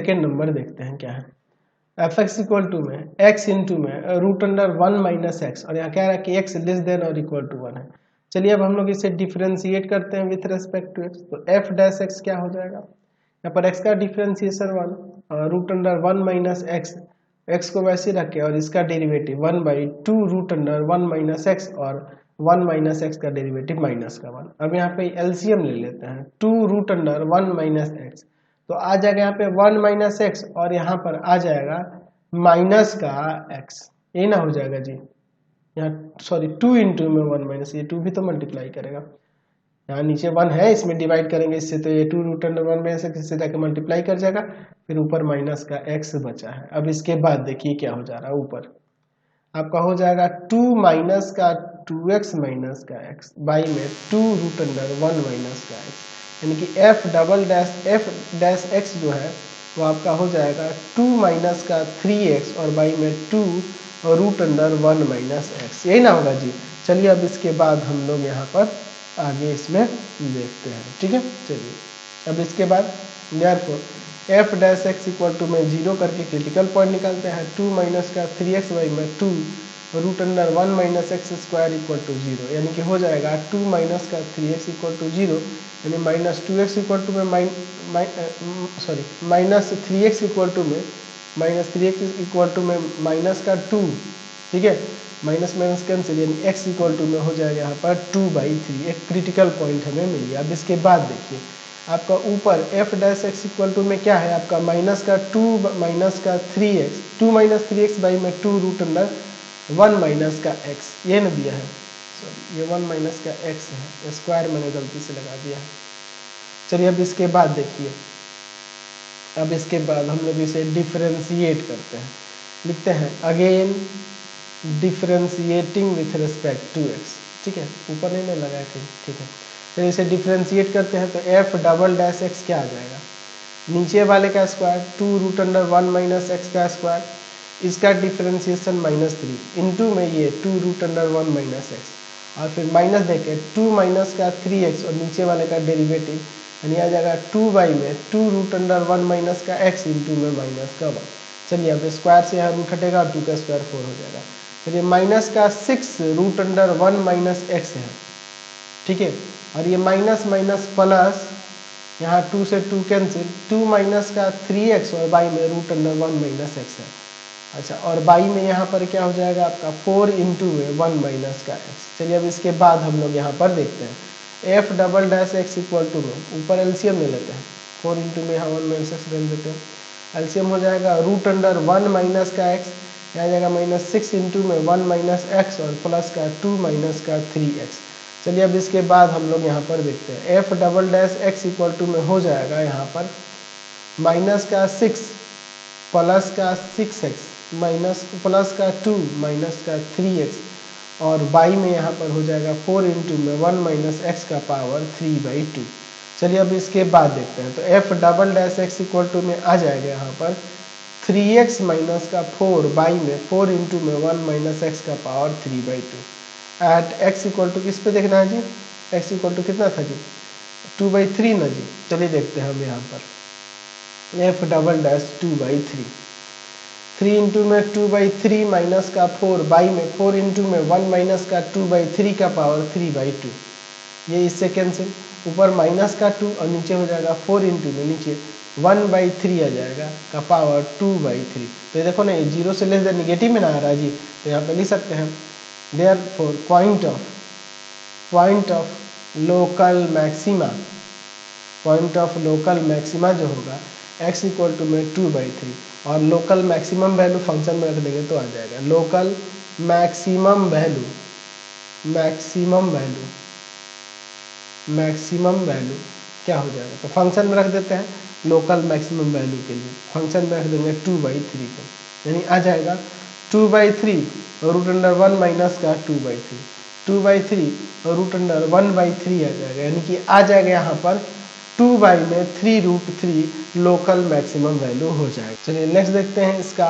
Second number देखते हैं क्या है। एफ एक्स इक्वल टू में एक्स इंटू में रूट अंडर 1 माइनस एक्स, और यहाँ क्या है कि एक्स लेस देन और इक्वल टू 1 है। चलिए अब हम लोग इसे डिफ्रेंशिएट करते हैं विथ रेस्पेक्ट टू एक्स। तो एफ डैश एक्स क्या हो जाएगा, यहाँ पर एक्स का differentiation 1 root under 1 minus x, x को वैसे रखे और इसका derivative 1/2 root under 1 minus x और 1 माइनस एक्स का डेरिवेटिव माइनस का 1। अब यहाँ पे एलसीएम ले लेते हैं, 2 रूट अंडर 1 माइनस एक्स, तो आ जाएगा यहाँ पे 1 माइनस एक्स और यहाँ पर आ जाएगा माइनस का एक्स, ये ना हो जाएगा जी। यहाँ सॉरी 2 इंटू में 1 माइनस, ये 2 भी तो मल्टीप्लाई करेगा, यहाँ नीचे 1 है इसमें डिवाइड करेंगे इससे, तो ये 2 रूट अंडर 1 माइनस एक्स इससे जाके मल्टीप्लाई कर जाएगा, फिर ऊपर माइनस का एक्स बचा है। अब इसके बाद देखिए क्या हो जा रहा है, ऊपर आपका हो जाएगा 2 माइनस का 2x माइनस का x बाई में 2 रूट अंडर 1 माइनस का x, यानी कि f डैश x जो है वो आपका हो जाएगा 2 माइनस का 3x और बाई में 2 रूट अंडर 1 माइनस x, यही ना होगा जी। चलिए अब इसके बाद हम लोग यहाँ पर आगे इसमें देखते हैं, ठीक है। चलिए अब इसके बाद therefore f dash x equal to में 0 करके क्रिटिकल पॉइंट निकालते हैं। 2 माइनस का 3x बाई में 2 root under 1 minus x square equal to 0, यानी कि हो जाएगा 2 माइनस का 3x इक्वल टू 0, यानी माइनस 2x इक्वल टू में माइनस 3x इक्वल टू में माइनस का 2, ठीक है, माइनस माइनस कैंसिल, यानी x इक्वल टू में हो जाएगा यहाँ पर 2/3, एक क्रिटिकल पॉइंट हमें मिल गया। अब इसके बाद देखिए आपका ऊपर f dash x equal to में क्या है आपका माइनस का 2 माइनस का 3x, 2 माइनस 3x बाई में 2 रूट अंडर 1 माइनस का x, ये न दिया है, सॉरी ये 1 माइनस का x है, स्क्वायर मैंने गलती से लगा दिया है। चलिए अब इसके बाद देखिए, अब इसके बाद हम लोग इसे डिफरेंशिएट करते हैं, लिखते हैं again differentiating with respect to x, ठीक है, ऊपर नहीं लगा है कहीं, ठीक है। तो इसे डिफरेंशिएट करते हैं तो f डबल डैश एक्स क्या आ जाएगा, नीचे वाले का square 2 root under 1 minus x का स्क्वायर, इसका डिफरेंशिएशन -3 इंटू में ये 2 रूट अंडर 1 माइनस एक्स, और फिर माइनस देके 2 माइनस का 3x और नीचे वाले का डेरिवेटिव, यानी आ जाएगा 2 बाई में 2 रूट अंडर 1 माइनस का x इंटू में माइनस का 1। चलिए अब स्क्वायर से यहाँ रूट हटेगा, 2 का स्क्वायर 4 हो जाएगा। चलिए माइनस का 6 रूट अंडर 1 माइनस एक्स है, ठीक है, और ये माइनस माइनस प्लस, यहाँ 2 से 2 कैंसिल, 2 माइनस का 3x और बाई में रूट अंडर 1 माइनस एक्स है। अच्छा, और बाई में यहाँ पर क्या हो जाएगा आपका 4 इंटू में 1 माइनस का एक्स। चलिए अब इसके बाद हम लोग यहाँ पर देखते हैं f double dash x equal to में ऊपर एलसीएम ले लेते हैं, 4 इंटू में यहाँ 1 माइनस एक्स रख देते हैं, एलसीएम हो जाएगा रूट अंडर 1 माइनस का एक्स, यहाँ जाएगा -6 इंटू में 1 माइनस एक्स और प्लस का 2 माइनस का 3x। चलिए अब इसके बाद हम लोग यहाँ पर देखते हैं f double dash x equal to में हो जाएगा यहाँ पर माइनस का 6 प्लस का 6x माइनस प्लस का 2 माइनस का 3x, और बाई में यहाँ पर हो जाएगा 4 इंटू में 1 माइनस एक्स का पावर 3/2। चलिए अब इसके बाद देखते हैं तो f double dash x equal to में आ जाएगा यहाँ पर 3x माइनस का 4 बाई में 4 इंटू में 1 माइनस एक्स का power 3/2 at x equal to किस पे देखना है जी, x इक्वल टू कितना था जी 2/3 ना जी। चलिए देखते हैं हम यहाँ पर एफ डबल डैश 2/3, 3 इंटू में 2/3 माइनस का 4 बाई में 4 इंटू में 1 माइनस का 2/3 का पावर 3/2, ये इससे कैंसिल, ऊपर माइनस का 2 और नीचे हो जाएगा 4 इंटू में नीचे 1/3 आ जाएगा का पावर 2/3। तो ये देखो ना ये 0 से लेस देन निगेटिव में ना आ रहा है जी, तो यहाँ पे लिख सकते हैं therefore point of local maxima जो होगा x इक्वल टू में 2/3, और लोकल मैक्सिमम वैल्यू फंक्शन में रख देंगे तो आ जाएगा लोकल मैक्सिमम वैल्यू क्या हो जाएगा, तो फंक्शन में रख देते हैं लोकल मैक्सिमम वैल्यू के लिए, फंक्शन में रख देंगे 2/3 को, यानी आ जाएगा 2/3 रूट अंडर 1 माइनस का 2/3 रूट अंडर 1/3 आ जाएगा, यानी कि आ जाएगा यहाँ पर 2 बाई में 3√3 लोकल मैक्सिमम वैल्यू हो जाएगा। चलिए नेक्स्ट देखते हैं इसका